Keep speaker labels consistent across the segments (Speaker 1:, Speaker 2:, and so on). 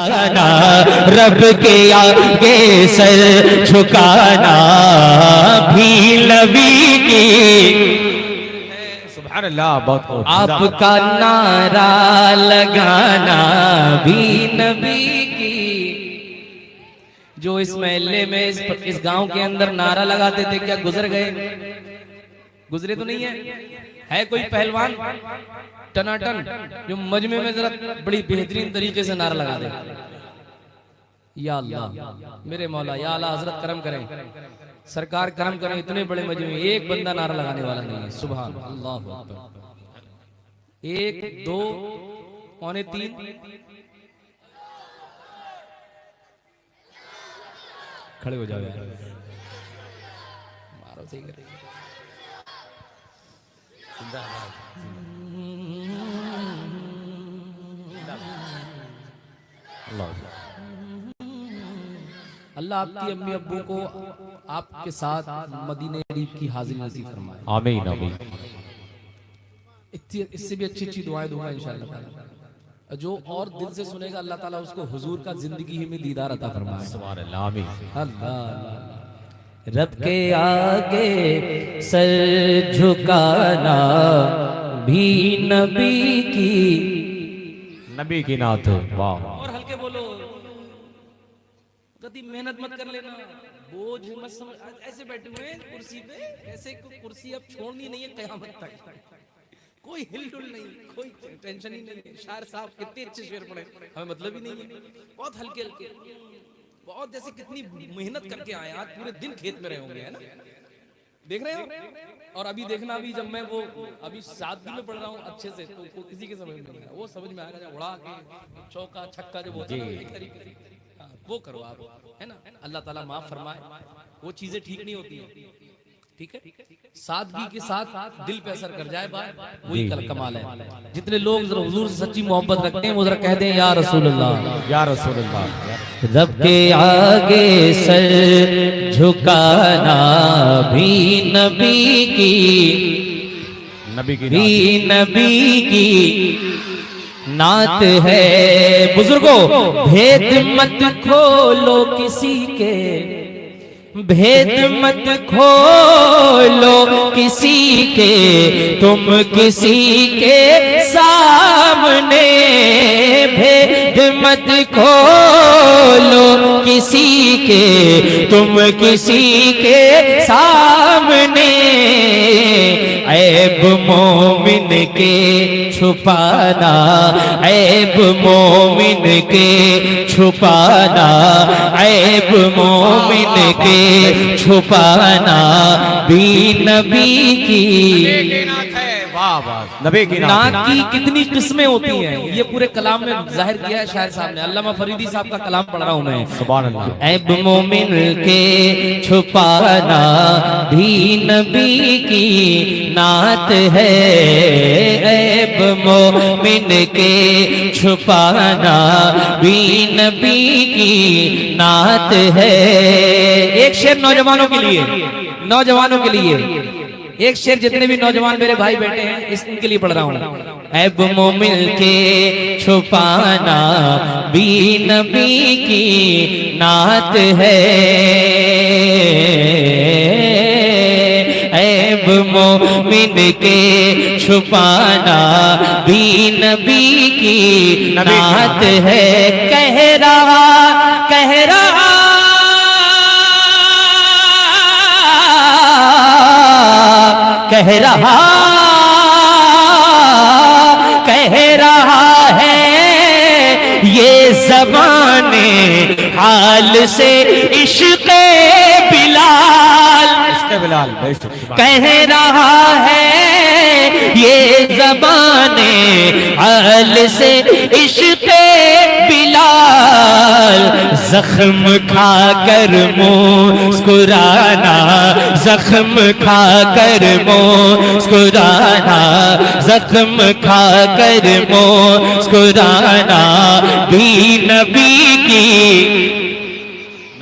Speaker 1: झुकाना, रब के आगे सर झुकाना भी नबी की।
Speaker 2: सुभान अल्लाह, बहुत
Speaker 1: आपका नारा लगाना भी नबी की। जो इस महल्ले में इस गांव के अंदर नारा लगाते थे, क्या गुजर गए? गुजरे तो नहीं है कोई पहलवान टनाटन जो मजमे में जरा बड़ी बेहतरीन तरीके से नारा लगा दे, या अल्लाह मेरे मौला, या अल्लाह हजरत करम करें, सरकार करम करें, इतने बड़े मजमे में एक बंदा नारा लगाने वाला नहीं है। सुभान अल्लाह अकबर। 1 2 पौने 3 खड़े हो जाओ यार, मारो सही करें। अल्लाह आपकी अम्मी अब्बू को आपके साथ मदीने शरीफ की हाजिरी नसीब फरमाए।
Speaker 2: आमीन आमीन।
Speaker 1: इससे भी अच्छी अच्छी दुआएं दूंगा इंशाअल्लाह ताला। जो और दिल से सुनेगा अल्लाह ताला उसको हुजूर का जिंदगी ही में दीदार अता फरमाए।
Speaker 2: सुभान अल्लाह, आमीन।
Speaker 1: अल्लाह रब के आगे सर झुकाना भी नबी की,
Speaker 2: नबी की नात। वाह,
Speaker 1: और हल्के बोलो, कभी मेहनत मत कर लेना, बोझ मत समझ। ऐसे बैठे हुए हैं कुर्सी पे, ऐसे कुर्सी अब छोड़नी नहीं है क़यामत तक, कोई हिलडुल नहीं, कोई टेंशन ही नहीं। शायर साहब कितने अच्छे शेर पढ़े, हमें मतलब ही नहीं है, बहुत हल्के हल्के, बहुत जैसे कितनी मेहनत करके आए, आज पूरे दिन खेत में रहे होंगे, है ना? देख रहे हो? और अभी देखना, अभी जब मैं वो अभी 7 में पढ़ रहा हूँ अच्छे से, तो किसी के समझ में नहीं आया, वो समझ में आएगा जब उड़ा के चौका छक्का जो बोलते हैं एक तरीके से, वो करो आप, है ना? अल्लाह ताला माफ फरमाए, वो चीजें ठीक नहीं होती हैं, ठीक है? सादगी के साथ दिल पे असर कर जाए बात, वही कमाल है। जितने लोग हुजूर से सच्ची मोहब्बत रखते हैं वो जरा कह दें या रसूल अल्लाह,
Speaker 2: या रसूल अल्लाह।
Speaker 1: रब के आगे सर झुकाना भी नबी की,
Speaker 2: नबी की
Speaker 1: भी नबी की नात है। बुजुर्गों, भेद मत खोलो किसी के, भेद मत खोलो किसी के, तुम किसी के सामने। भेद मत खोलो किसी के, तुम किसी के सामने। ऐब मोमिन के छुपाना, ऐब मोमिन के छुपाना, ऐब मोमिन के छुपाना भी नबी की।
Speaker 2: नबी की
Speaker 1: नात की कितनी किस्में होती हैं, ये पूरे कलाम में जाहिर किया है शायर साहब ने। अल्लामा फरीदी साहब का कलाम पढ़ रहा हूं मैं।
Speaker 2: सुभान अल्लाह।
Speaker 1: ऐब मोमिन के छुपाना भी नबी की नात है, ऐब मोमिन के छुपाना भी नबी की नात है। एक शेर नौजवानों के लिए, नौजवानों के लिए एक शेर, जितने भी नौजवान मेरे भाई बैठे हैं इसके लिए पढ़ रहा हूँ। ऐब मोमिन के छुपाना भी नबी की नात है, ऐब मोमिन के छुपाना भी नबी की नात है। कह रहा कह रहा है ये ज़बाने हाल से इश्क़ बिलाल, कह रहा है ये ज़बाने हाल से इश्क़ बिलाल। जख्म खाकर मुस्कुराना, जख्म खाकर मुस्कुराना, जख्म खाकर मुस्कुराना भी नबी की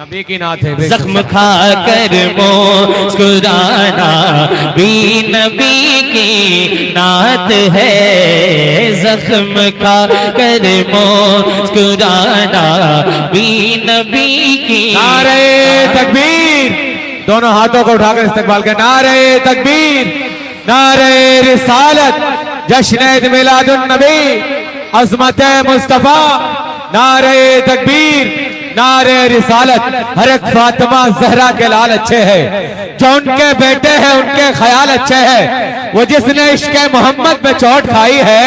Speaker 2: नबी की नात है।
Speaker 3: जख्म खा कर मुस्कुराना भी नबी की नात है। जख्म खा कर मुस्कुराना भी नबी की।
Speaker 2: नारे तकबीर, दोनों हाथों को उठाकर इस्तकबाल कर। नारे तकबीर, नारे रिसालत, जश्न मिलादुन नबी, अज़मत मुस्तफा। नारे तकबीर, नारे रिसालत। हर एक फातिमा जहरा के लाल अच्छे हैं, जो उनके बेटे हैं उनके ख्याल अच्छे हैं। वो जिसने इश्क मोहम्मद में चोट खाई है,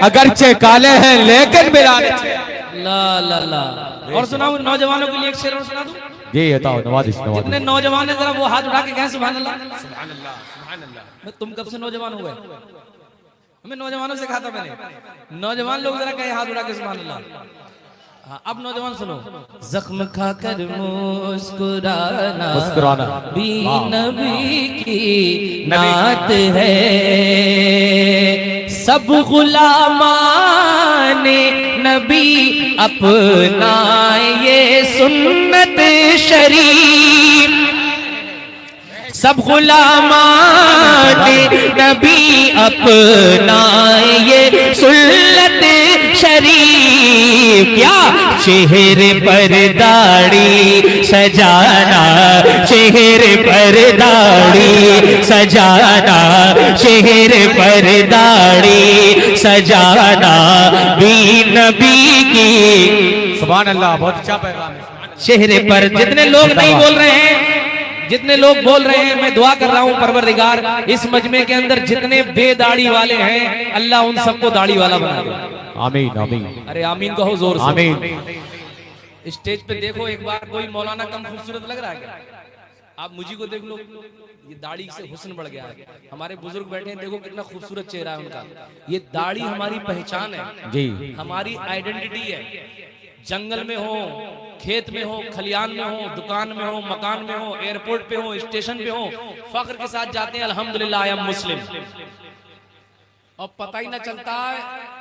Speaker 2: अगरचे काले हैं लेकिन बिलाल अच्छे हैं।
Speaker 1: ला ला ला। और सुनाओ नौजवानों के लिए एक शेर और सुना दूं।
Speaker 2: जी बताओ, नवाजिश
Speaker 1: जितने नौजवान है जरा वो हाथ उठा के कहें सुभान अल्लाह। सुभान अल्लाह, सुभान अल्लाह। तुम कब से नौजवान हो गए? हमें नौजवानों से कहा था मैंने, नौजवान लोग जरा कहें हाथ उठा के सुभान अल्लाह। हाँ, अब नौजवान सुनो। जख्म खाकर मुस्कुराना भी नबी की नात है। सब गुलामाने नबी अपना ये सुन्नत शरीफ। सब गुलामाने नबी अपना ये सुन्नत शरीफ। क्या चेहरे पर दाढ़ी सजाना, चेहरे पर दाढ़ी सजाना, चेहरे पर दाढ़ी सजाना भी नबी की।
Speaker 2: सुभान अल्लाह, बहुत अच्छा पैगाम है।
Speaker 1: चेहरे पर जितने लोग नहीं बोल रहे हैं, जितने लोग बोल रहे हैं, मैं दुआ कर रहा हूं परवरदिगार इस मजमे के अंदर जितने बेदाढ़ी वाले हैं अल्लाह उन सबको दाढ़ी वाला बना दे।
Speaker 2: आमीन आमीन।
Speaker 1: अरे आमीन कहो जोर से।
Speaker 2: आमीन।
Speaker 1: स्टेज पे देखो एक बार, कोई मौलाना कम खूबसूरत लग रहा है क्या? आप मुझी को देख लो, ये दाढ़ी से हुस्न बढ़ गया है। हमारे बुजुर्ग बैठे हैं, देखो कितना खूबसूरत चेहरा है उनका। ये दाढ़ी हमारी पहचान है
Speaker 2: जी,
Speaker 1: हमारी आइडेंटिटी है। जंगल में हो, खेत में हो, खलियान में हो, दुकान में हो, मकान में हो, एयरपोर्ट पे हो, स्टेशन पे हो, फख्र के साथ जाते हैं अल्हम्दुलिल्लाह आई एम मुस्लिम। और पता ही ना चलता है,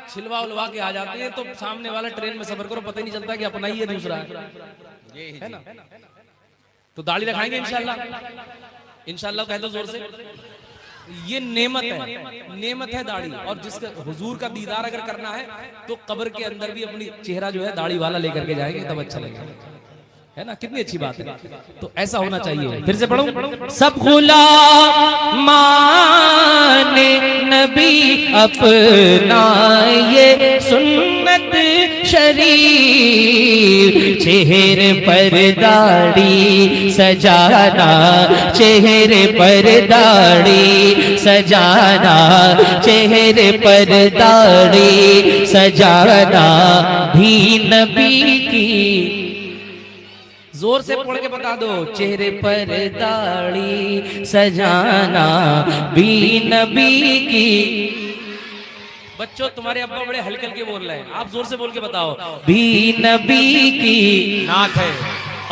Speaker 1: छिलवा उलवा के आ जाते हैं तो सामने वाला ट्रेन में सफर करो, पता ही नहीं चलता कि अपना ही है दूसरा है ना। तो दाढ़ी रखाएंगे इंशाल्लाह, इंशाल्लाह कह दो जोर से। ये नेमत है दाढ़ी। और जिसका हुजूर का दीदार अगर करना है तो कब्र के अंदर भी अपनी चेहरा जो है दाढ़ी वाला लेकर के जाएंगे, तब अच्छा लगेगा, है ना। कितनी अच्छी बात है। तो ऐसा होना चाहिए। फिर से पढ़ो। सब गुलाम नबी अपना ये सुन्नत शरीफ। चेहरे पर दाढ़ी सजाना, चेहरे पर दाढ़ी सजाना, चेहरे पर दाढ़ी सजाना भी नबी की। जोर से पढ़ के बता दो। चेहरे पर दाढ़ी सजाना भी नबी की। बच्चों तुम्हारे अब्बा बड़े हल्के हल्के बोल रहे हैं, आप जोर से बोल के बताओ। भी नबी की
Speaker 2: नात है।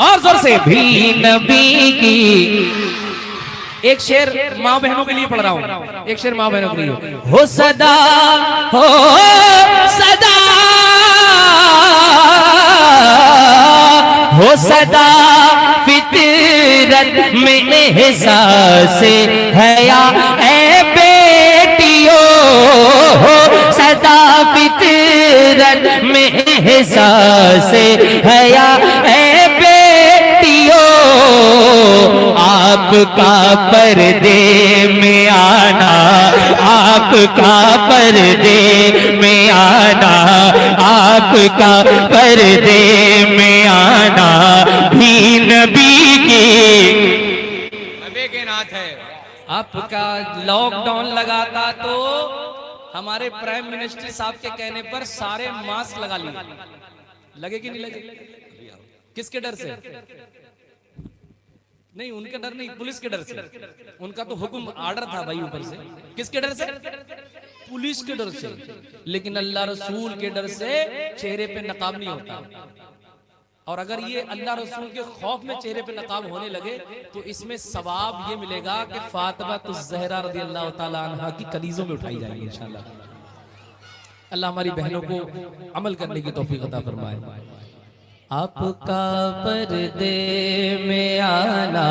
Speaker 1: और जोर से। भी नबी की। एक शेर माँ बहनों के लिए पढ़ रहा हूँ, एक शेर माँ बहनों के लिए। हो सदा हो सदा फितरत में एहसास हया ऐ बेटियों। हो सदा फितरत में एहसास हया ऐ बेटियों। आपका पर्दे में आना, आपका पर्दे में आना, आपका पर्दे में आना भी नबी की।
Speaker 2: नबी के नात है।
Speaker 1: आपका लॉकडाउन लगाता तो हमारे प्राइम मिनिस्टर साहब के कहने पर सारे मास्क लगा लिए, लगे कि नहीं लगे? किसके डर से? नहीं, उनके डर नहीं, पुलिस के डर से। उनका तो हुक्म आर्डर था भाई ऊपर से। किसके डर से? पुलिस के डर से। लेकिन अल्लाह रसूल के डर से चेहरे पे नकाब नहीं होता। और अगर ये अल्लाह रसूल के खौफ में चेहरे पे नकाब होने लगे तो इसमें सवाब ये मिलेगा कि फातिमा ज़हरा रज़ी अल्लाह ताला अन्हा की कलीजों में उठाई जाएगी इंशाल्लाह। अल्लाह हमारी बहनों को अमल करने की तौफीक अता फरमाए।
Speaker 3: आपका पर्दे में आना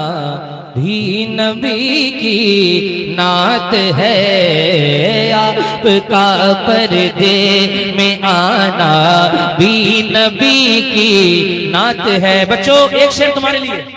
Speaker 3: भी नबी की नात है, आपका पर्दे में आना भी नबी की नात है। बच्चों एक शेर तुम्हारे लिए।